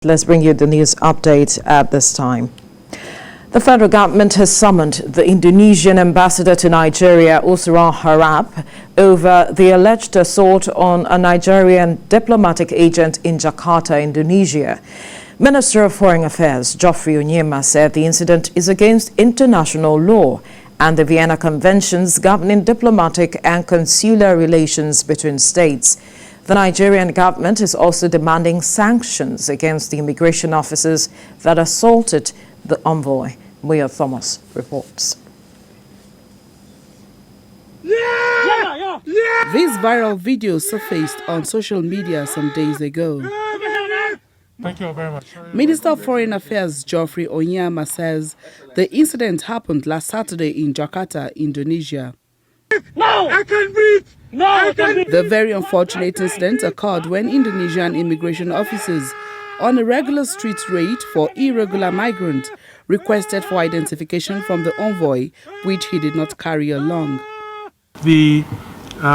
Let's bring you the news update at this time. The federal government has summoned the Indonesian ambassador to Nigeria, UsraHarahap, over the alleged assault on a Nigerian diplomatic agent in Jakarta, Indonesia. Minister of Foreign Affairs Geoffrey Onyeama said the incident is against international law and the Vienna Conventions governing diplomatic and consular relations between states. The Nigerian government is also demanding sanctions against the immigration officers that assaulted the envoy. Muya Thomas reports. This viral video surfaced on social media some days ago. Thank you very much. Minister of Foreign Affairs Geoffrey Onyeama says the incident happened last Saturday in Jakarta, Indonesia. No! I can breathe! No! I can breathe! The very unfortunate incident occurred when Indonesian immigration officers on a regular street raid for irregular migrants requested for identification from the envoy, which he did not carry along. The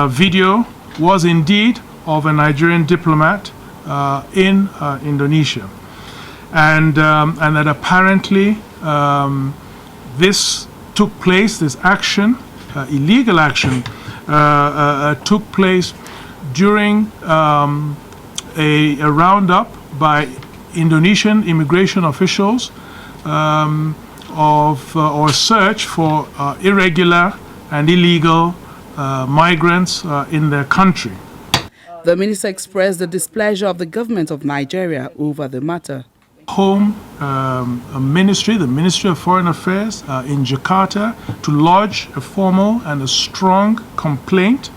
video was indeed of a Nigerian diplomat in Indonesia, and that apparently this took place, this action, illegal action, took place during a roundup by Indonesian immigration officials or search for irregular and illegal migrants in their country. The minister expressed the displeasure of the government of Nigeria over the matter. Home Ministry, the Ministry of Foreign Affairs in Jakarta, to lodge a formal and a strong complaint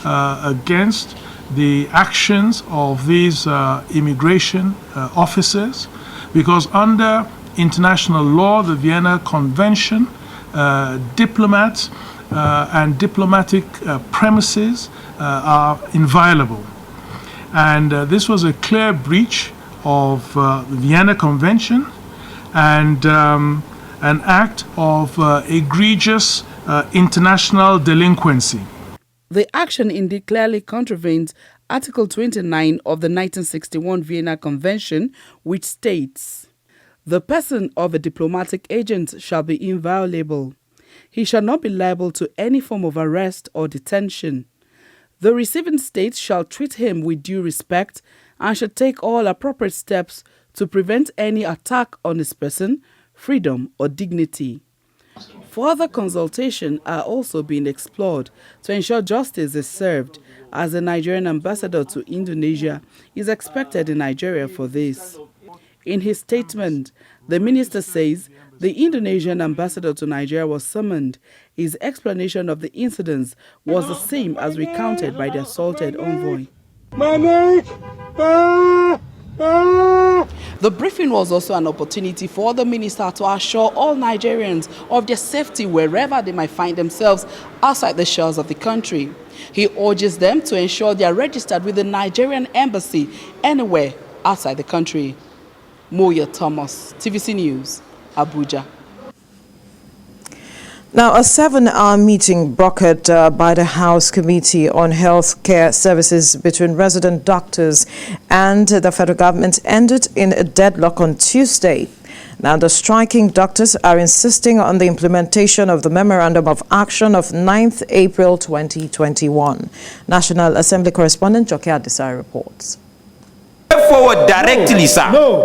against the actions of these immigration officers, because under international law, the Vienna Convention, diplomats and diplomatic premises are inviolable. And this was a clear breach of the Vienna Convention and an act of egregious international delinquency. The action indeed clearly contravenes Article 29 of the 1961 Vienna Convention, which states, "The person of a diplomatic agent shall be inviolable. He shall not be liable to any form of arrest or detention. The receiving state shall treat him with due respect and shall take all appropriate steps to prevent any attack on his person, freedom, or dignity." Further consultation are also being explored to ensure justice is served, as the Nigerian ambassador to Indonesia is expected in Nigeria for this. In his statement, the minister says the Indonesian ambassador to Nigeria was summoned. His explanation of the incidents was the same as recounted by the assaulted envoy. The briefing was also an opportunity for the minister to assure all Nigerians of their safety wherever they might find themselves outside the shores of the country. He urges them to ensure they are registered with the Nigerian embassy anywhere outside the country. Muya Thomas, TVC News, Abuja. Now, a 7-hour meeting brokered by the House Committee on Health Care Services between resident doctors and the federal government ended in a deadlock on Tuesday. Now, the striking doctors are insisting on the implementation of the Memorandum of Action of 9th April 2021. National Assembly correspondent Jokia Desai reports. Forward directly, sir. No,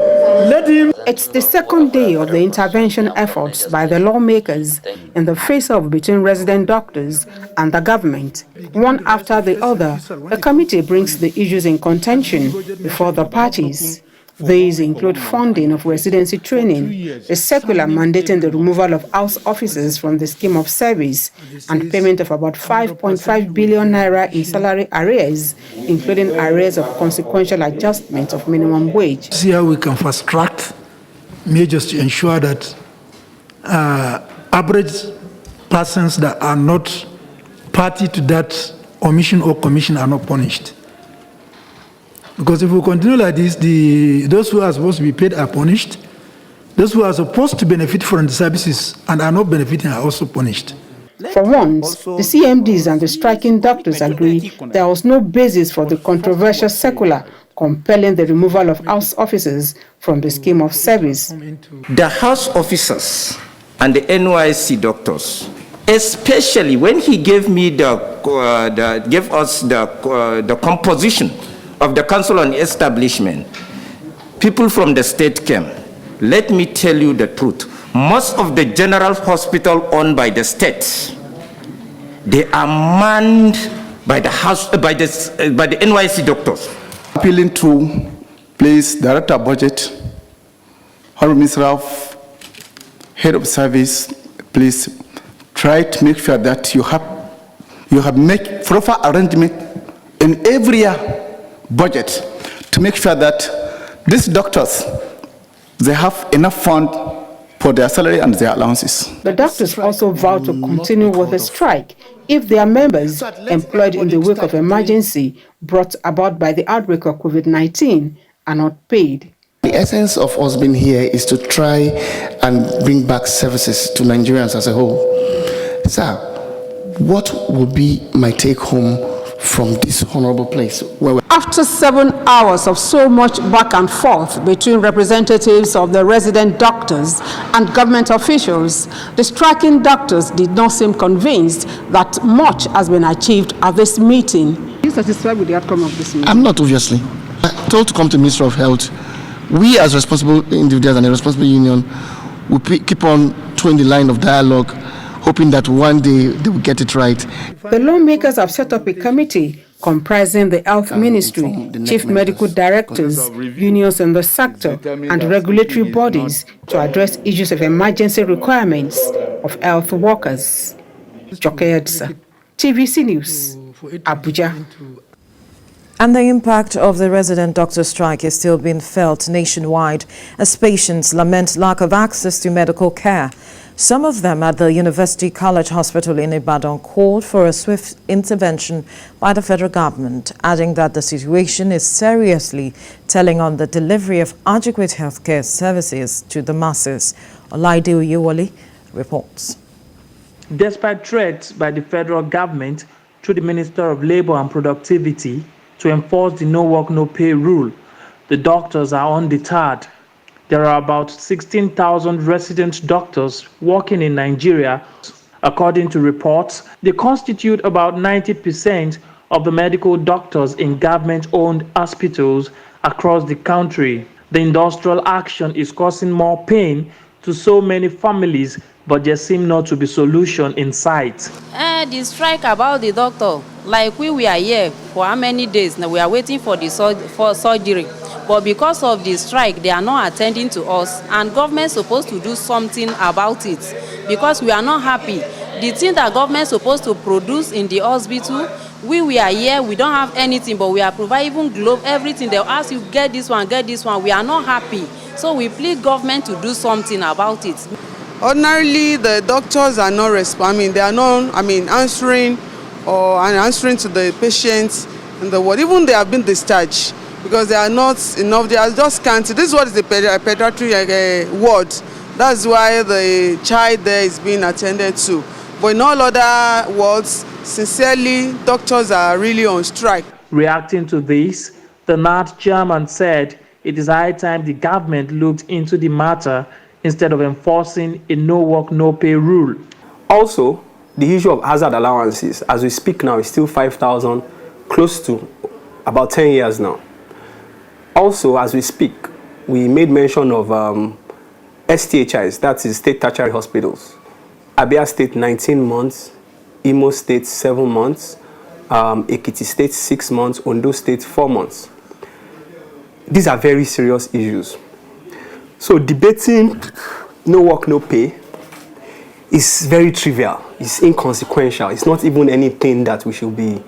let him. It's the second day of the intervention efforts by the lawmakers in the face-off between resident doctors and the government. One after the other, the committee brings the issues in contention before the parties. These include funding of residency training, a circular mandating the removal of house officers from the scheme of service, and payment of about 5.5 billion naira in salary arrears, including arrears of consequential adjustment of minimum wage. See how we can fast-track measures to ensure that average persons that are not party to that omission or commission are not punished. Because if we continue like this, those who are supposed to be paid are punished. Those who are supposed to benefit from the services and are not benefiting are also punished. For once, the CMDs and the striking doctors agree there was no basis for the controversial circular compelling the removal of house officers from the scheme of service. The house officers and the NYC doctors, especially when he gave me gave us the composition of the Council on Establishment, people from the state came. Let me tell you the truth. Most of the general hospital owned by the state, they are manned by the NYC doctors. Appealing to, please, Director of Budget, Honorable Minister of Head of Service, please try to make sure that you have make proper arrangement in every year budget to make sure that these doctors, they have enough fund for their salary and their allowances. The doctors also vowed to continue with the strike if their members employed in the wake of emergency brought about by the outbreak of COVID-19 are not paid. The essence of us being here is to try and bring back services to Nigerians as a whole. Sir, what would be my take home from this honorable place? After 7 hours of so much back and forth between representatives of the resident doctors and government officials, the striking doctors did not seem convinced that much has been achieved at this meeting. Are you satisfied with the outcome of this meeting? I'm not, obviously. I'm told to come to the Minister of Health. We as responsible individuals and a responsible union will keep on towing the line of dialogue, hoping that one day they will get it right. The lawmakers have set up a committee comprising the Health Ministry, chief medical directors, unions in the sector, and regulatory bodies to address issues of emergency requirements of health workers. Jokeedsa, TVC News, Abuja. And the impact of the resident doctor strike is still being felt nationwide as patients lament lack of access to medical care. Some of them at the University College Hospital in Ibadan called for a swift intervention by the federal government, adding that the situation is seriously telling on the delivery of adequate healthcare services to the masses. Olaide Oyewole reports. Despite threats by the federal government through the Minister of Labour and Productivity to enforce the no work, no pay rule, the doctors are undeterred. There are about 16,000 resident doctors working in Nigeria. According to reports, they constitute about 90% of the medical doctors in government-owned hospitals across the country. The industrial action is causing more pain to so many families, but there seems not to be solution in sight. The strike about the doctor, like we are here for how many days now, we are waiting for the surgery. But because of the strike, they are not attending to us, and government is supposed to do something about it because we are not happy. The thing that government is supposed to produce in the hospital, we are here, we don't have anything, but we are providing even glove, everything. They'll ask you, get this one, we are not happy. So we plead government to do something about it. Ordinarily, the doctors are not responding. They are not, answering to the patients in the ward. Even they have been discharged because they are not enough. They are just scanty. This is what is the pediatric ward. That's why the child there is being attended to. But in all other wards, sincerely, doctors are really on strike. Reacting to this, the NAT chairman said it is high time the government looked into the matter instead of enforcing a no work, no pay rule. Also, the issue of hazard allowances, as we speak now, is still 5,000, close to about 10 years now. Also, as we speak, we made mention of STHIs, that is state tertiary hospitals. Abia State 19 months, Imo State 7 months, Ekiti State 6 months, Ondo State 4 months. These are very serious issues. So debating no work, no pay is very trivial. It's inconsequential. It's not even anything that we should be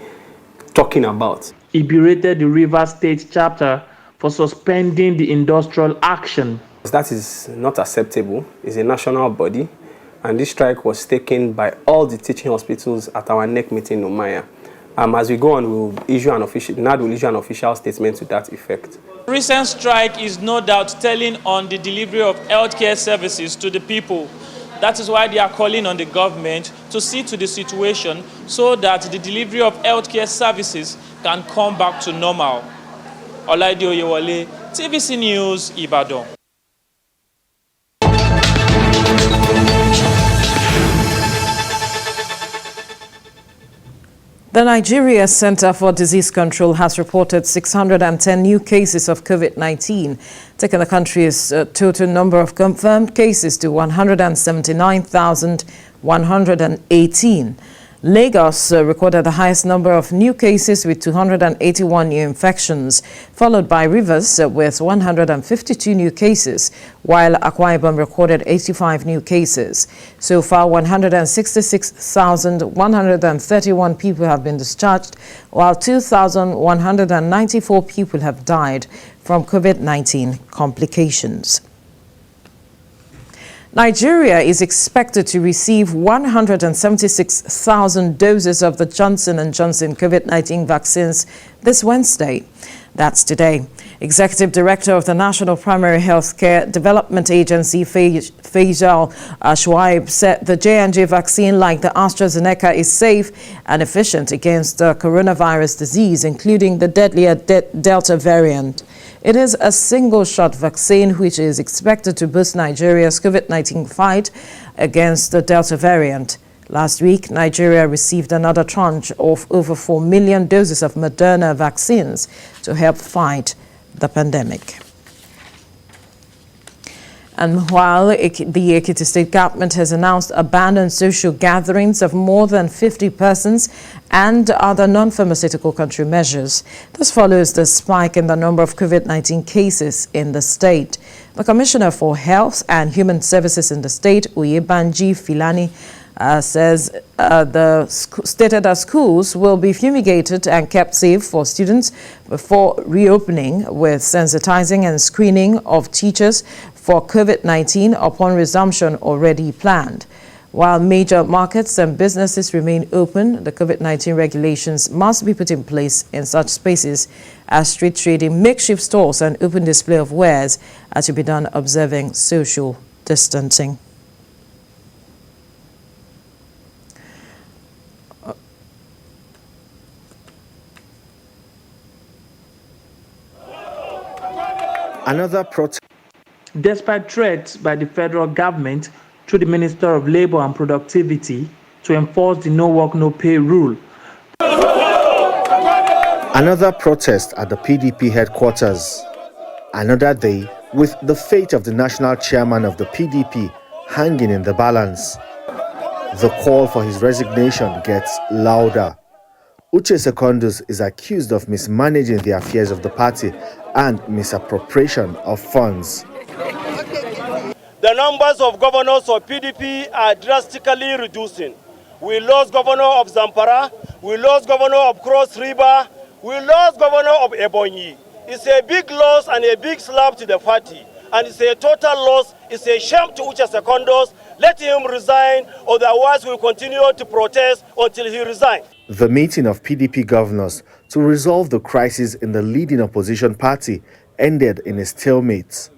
talking about. He berated the Rivers State chapter for suspending the industrial action. That is not acceptable. It's a national body, and this strike was taken by all the teaching hospitals at our NEC meeting in Umaya. As we go on, NAD will issue an official statement to that effect. Recent strike is no doubt telling on the delivery of healthcare services to the people. That is why they are calling on the government to see to the situation so that the delivery of healthcare services can come back to normal. Olaide Oyewole, TVC News, Ibadan. The Nigeria Center for Disease Control has reported 610 new cases of COVID-19, taking the country's total number of confirmed cases to 179,118. Lagos recorded the highest number of new cases with 281 new infections, followed by Rivers with 152 new cases, while Akwa Ibom recorded 85 new cases. So far, 166,131 people have been discharged, while 2,194 people have died from COVID-19 complications. Nigeria is expected to receive 176,000 doses of the Johnson & Johnson COVID-19 vaccines this Wednesday. That's today. Executive Director of the National Primary Healthcare Development Agency, Faisal Shuaib, said the J&J vaccine, like the AstraZeneca, is safe and efficient against the coronavirus disease, including the deadlier Delta variant. It is a single-shot vaccine which is expected to boost Nigeria's COVID-19 fight against the Delta variant. Last week, Nigeria received another tranche of over 4 million doses of Moderna vaccines to help fight the pandemic. And while the Ekiti State government has announced a ban on social gatherings of more than 50 persons and other non-pharmaceutical control measures, this follows the spike in the number of COVID-19 cases in the state. The Commissioner for Health and Human Services in the state, Oyebanji Filani, stated that schools will be fumigated and kept safe for students before reopening, with sensitizing and screening of teachers for COVID-19 upon resumption already planned. While major markets and businesses remain open, the COVID-19 regulations must be put in place in such spaces as street trading, makeshift stores, and open display of wares are to be done observing social distancing. Another protest. Despite threats by the federal government through the Minister of Labour and Productivity to enforce the no work, no pay rule. Another protest at the PDP headquarters. Another day with the fate of the national chairman of the PDP hanging in the balance. The call for his resignation gets louder. Uche Secondus is accused of mismanaging the affairs of the party and misappropriation of funds. The numbers of governors of PDP are drastically reducing. We lost governor of Zamfara, we lost governor of Cross River, we lost governor of Ebonyi. It's a big loss and a big slap to the party. And it's a total loss. It's a shame to Uche Secondus. Let him resign, otherwise we'll continue to protest until he resigns. The meeting of PDP governors to resolve the crisis in the leading opposition party ended in a stalemate.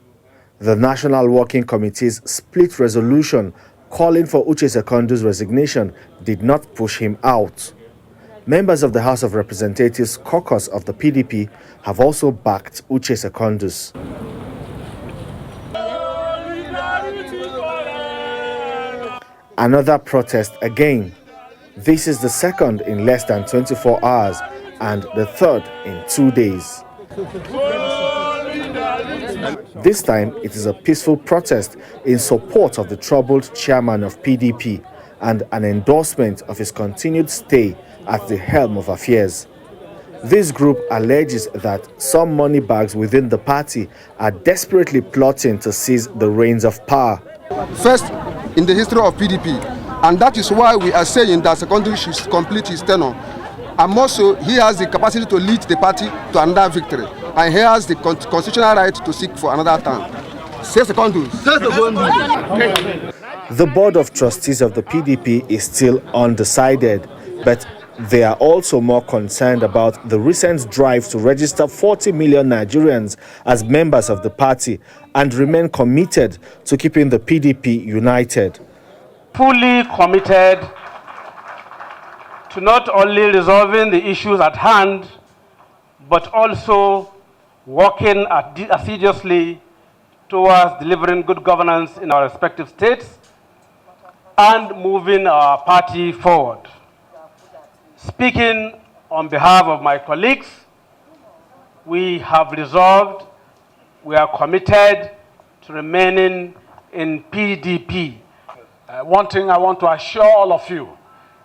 The National Working Committee's split resolution calling for Uche Secondus' resignation did not push him out. Members of the House of Representatives caucus of the PDP have also backed Uche Secondus. Another protest again. This is the second in less than 24 hours and the third in 2 days. This time, it is a peaceful protest in support of the troubled chairman of PDP and an endorsement of his continued stay at the helm of affairs. This group alleges that some money bags within the party are desperately plotting to seize the reins of power. First in the history of PDP, and that is why we are saying that Secondus should complete his tenure. And also, he has the capacity to lead the party to another victory. And he has the constitutional right to seek for another term. Say Secondus. The board of trustees of the PDP is still undecided, but they are also more concerned about the recent drive to register 40 million Nigerians as members of the party and remain committed to keeping the PDP united. Fully committed to not only resolving the issues at hand, but also working assiduously towards delivering good governance in our respective states and moving our party forward. Speaking on behalf of my colleagues, we have resolved, we are committed to remaining in PDP. One thing I want to assure all of you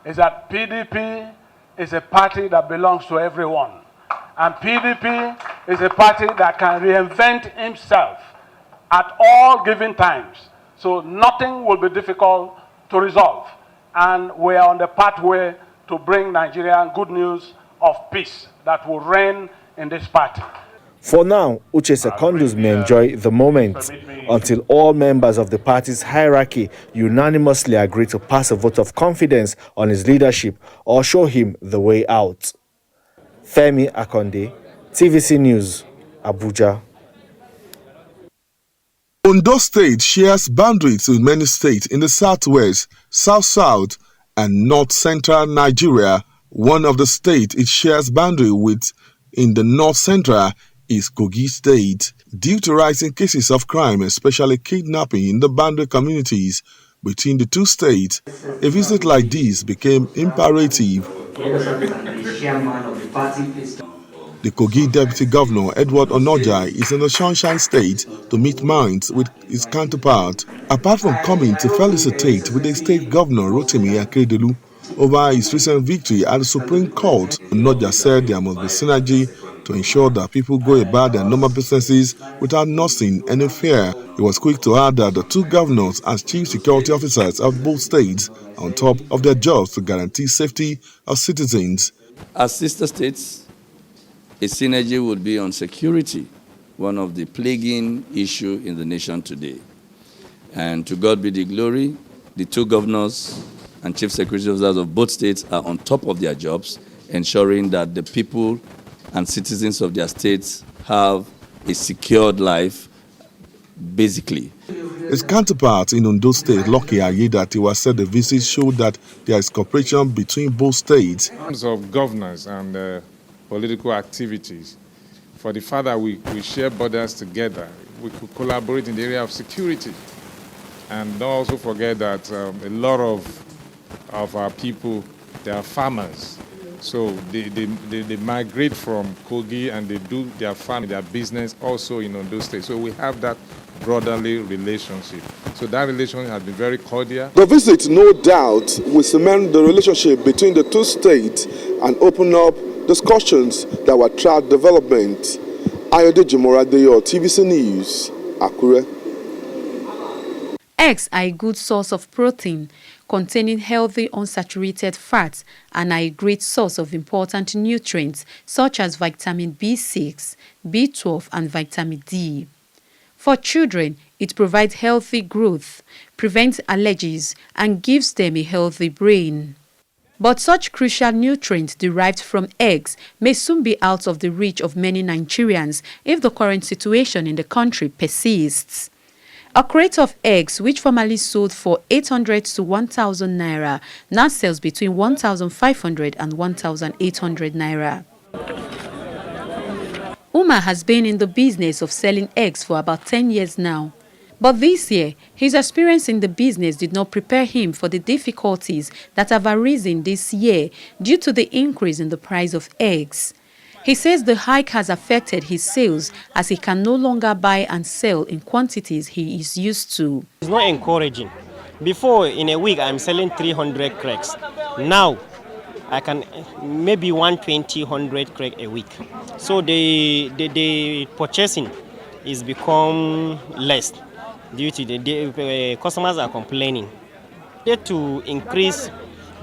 is that PDP is a party that belongs to everyone. And PDP is a party that can reinvent himself at all given times. So nothing will be difficult to resolve. And we are on the pathway to bring Nigeria good news of peace that will reign in this party. For now, Uche Secondus may enjoy the moment until all members of the party's hierarchy unanimously agree to pass a vote of confidence on his leadership or show him the way out. Femi Akonde, TVC News, Abuja. Ondo State shares boundaries with many states in the southwest, south-south, and north-central Nigeria. One of the states it shares boundary with in the north-central is Kogi State. Due to rising cases of crime, especially kidnapping in the boundary communities between the two states, a visit like this became imperative. The Kogi Deputy Governor, Edward Onoja, is in the Sunshine State to meet minds with his counterpart. Apart from coming to felicitate with the State Governor, Rotimi Akeredolu, over his recent victory at the Supreme Court, Onoja said there must be synergy to ensure that people go about their normal businesses without nursing any fear. He was quick to add that the two governors as chief security officers of both states are on top of their jobs to guarantee safety of citizens. As sister states, a synergy would be on security, one of the plaguing issues in the nation today. And to God be the glory, the two governors and chief security officers of both states are on top of their jobs, ensuring that the people and citizens of their states have a secured life, basically. His counterpart in Ondo State, Lucky Ayedatiwa, said the visit showed that there is cooperation between both states. In terms of governance and political activities, for the fact that we share borders together, we could collaborate in the area of security. And don't also forget that a lot of our people, they are farmers. So they migrate from Kogi and they do their farm, their business also in Ondo State. So we have that brotherly relationship. So that relationship has been very cordial. The visit, no doubt, will cement the relationship between the two states and open up discussions that will attract development. Ayodeji Moradeyo, TVC News, Akure. Eggs are a good source of protein, containing healthy unsaturated fats, and are a great source of important nutrients such as vitamin B6, B12, and vitamin D. For children, it provides healthy growth, prevents allergies, and gives them a healthy brain. But such crucial nutrients derived from eggs may soon be out of the reach of many Nigerians if the current situation in the country persists. A crate of eggs, which formerly sold for 800 to 1,000 naira, now sells between 1,500 and 1,800 naira. Umar has been in the business of selling eggs for about 10 years now. But this year, his experience in the business did not prepare him for the difficulties that have arisen this year due to the increase in the price of eggs. He says the hike has affected his sales as he can no longer buy and sell in quantities he is used to. It's not encouraging. Before, in a week, I'm selling 300 crates. Now, I can maybe 120, 100 crates a week. So the purchasing is become less due to the customers are complaining. They to increase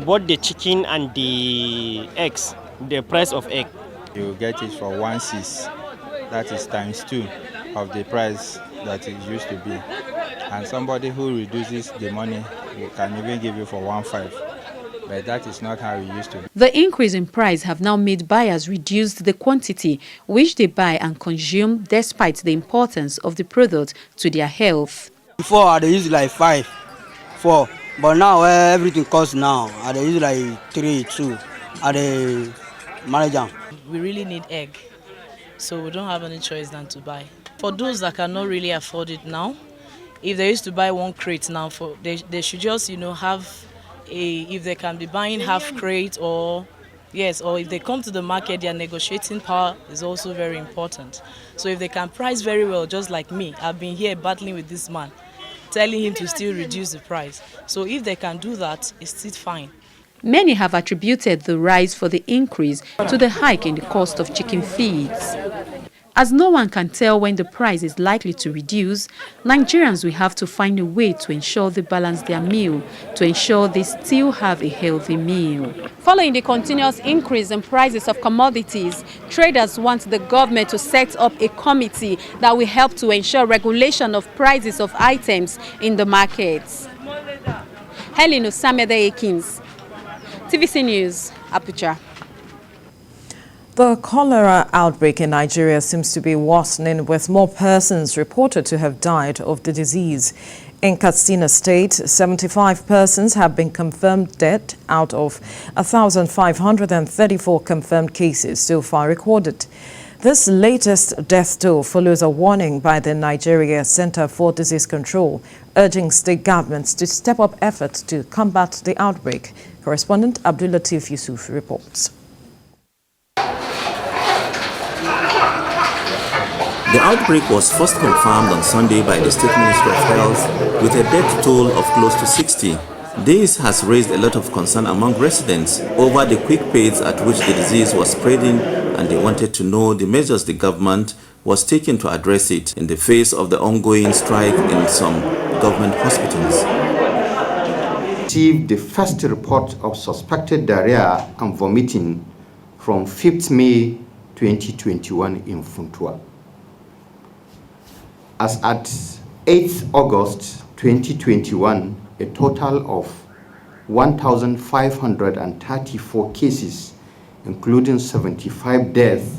both the chicken and the eggs, the price of egg. You get it for 1.6, that is ×2 of the price that it used to be. And somebody who reduces the money can even give you for 1.5. But that is not how it used to be. The increase in price have now made buyers reduce the quantity which they buy and consume despite the importance of the product to their health. Before I used like 5, 4, but now everything costs now. I use like 3, 2. I manage them. We really need egg so we don't have any choice than to buy. For those that cannot really afford it now, if they used to buy 1 crate now, they should just, have if they can be buying half crate or if they come to the market, their negotiating power is also very important. So if they can price very well, just like me, I've been here battling with this man, telling him to still reduce the price. So if they can do that, it's still fine. Many have attributed the rise for the increase to the hike in the cost of chicken feeds. As no one can tell when the price is likely to reduce, Nigerians will have to find a way to ensure they balance their meal, to ensure they still have a healthy meal. Following the continuous increase in prices of commodities, traders want the government to set up a committee that will help to ensure regulation of prices of items in the markets. Helen Osamede Ekins, TVC News, Abuja. The cholera outbreak in Nigeria seems to be worsening, with more persons reported to have died of the disease. In Katsina State, 75 persons have been confirmed dead out of 1,534 confirmed cases so far recorded. This latest death toll follows a warning by the Nigeria Center for Disease Control, urging state governments to step up efforts to combat the outbreak. Correspondent Abdulatif Yusuf reports. The outbreak was first confirmed on Sunday by the State Ministry of Health with a death toll of close to 60. This has raised a lot of concern among residents over the quick pace at which the disease was spreading, and they wanted to know the measures the government was taking to address it in the face of the ongoing strike in some government hospitals. Received the first report of suspected diarrhea and vomiting from 5th May 2021 in Funtua. As at 8th August 2021, a total of 1,534 cases, including 75 deaths,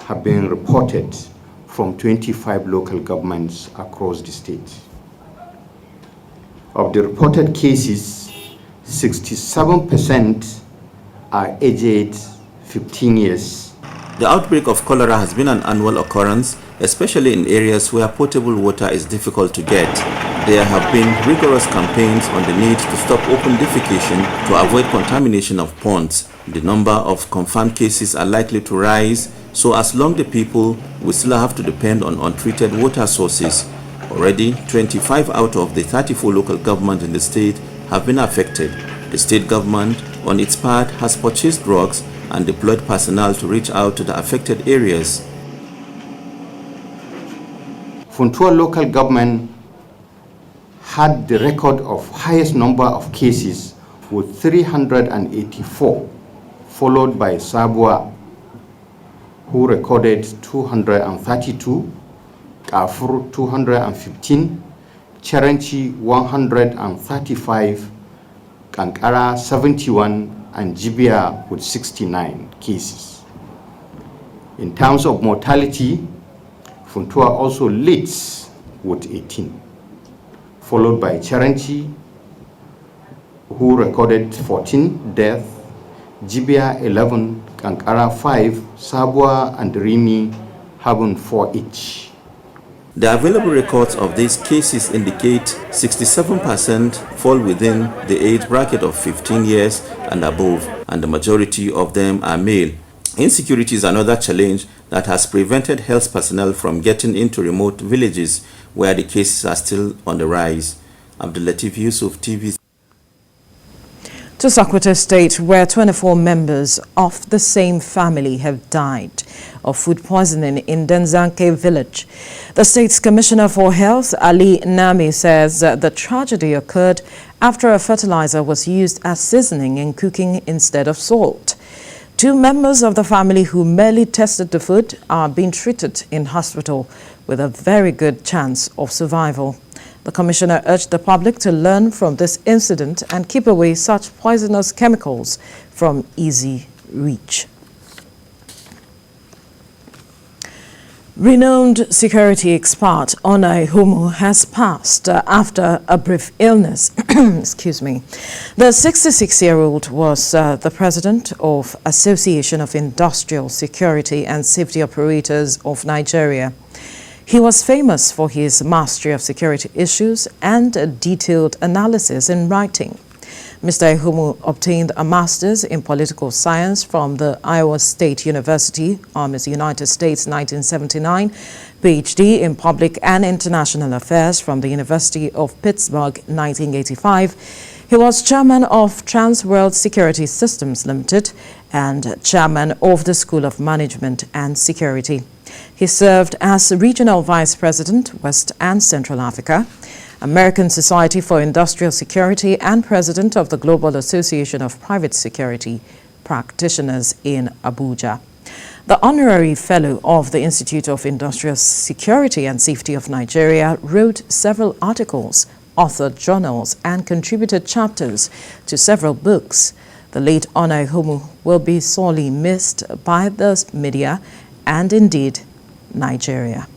have been reported from 25 local governments across the state. Of the reported cases, 67% are aged 15 years. The outbreak of cholera has been an annual occurrence, especially in areas where potable water is difficult to get. There have been rigorous campaigns on the need to stop open defecation to avoid contamination of ponds. The number of confirmed cases are likely to rise, so as long the people will still have to depend on untreated water sources. Already, 25 out of the 34 local governments in the state have been affected. The state government, on its part, has purchased drugs and deployed personnel to reach out to the affected areas. Funtua local government had the record of highest number of cases with 384, followed by Sabua, who recorded 232, Kafur 215, Cherenchi 135, Kankara 71, and Jibia with 69 cases. In terms of mortality, Funtua also leads with 18, followed by Cherenchi, who recorded 14 deaths, Jibia 11, Kankara 5, Sabua and Rimi having 4 each. The available records of these cases indicate 67% fall within the age bracket of 15 years and above, and the majority of them are male. Insecurity is another challenge that has prevented health personnel from getting into remote villages where the cases are still on the rise. Abdulatif Yusuf, TVC. To Sokoto State, where 24 members of the same family have died of food poisoning in Denzanke village. The state's Commissioner for Health, Ali Nami, says that the tragedy occurred after a fertilizer was used as seasoning in cooking instead of salt. 2 members of the family who merely tested the food are being treated in hospital with a very good chance of survival. The Commissioner urged the public to learn from this incident and keep away such poisonous chemicals from easy reach. Renowned security expert UsraHarahap has passed after a brief illness. Excuse me. The 66-year-old was the president of Association of Industrial Security and Safety Operators of Nigeria. He was famous for his mastery of security issues and a detailed analysis in writing. Mr. Onyeama obtained a master's in political science from the Iowa State University, United States, 1979, PhD in public and international affairs from the University of Pittsburgh, 1985. He was chairman of Trans World Security Systems Limited and chairman of the School of Management and Security. He served as regional vice president, West and Central Africa, American Society for Industrial Security, and president of the Global Association of Private Security Practitioners in Abuja. The honorary fellow of the Institute of Industrial Security and Safety of Nigeria wrote several articles, authored journals, and contributed chapters to several books. The late UsraHarahap will be sorely missed by the media and indeed Nigeria.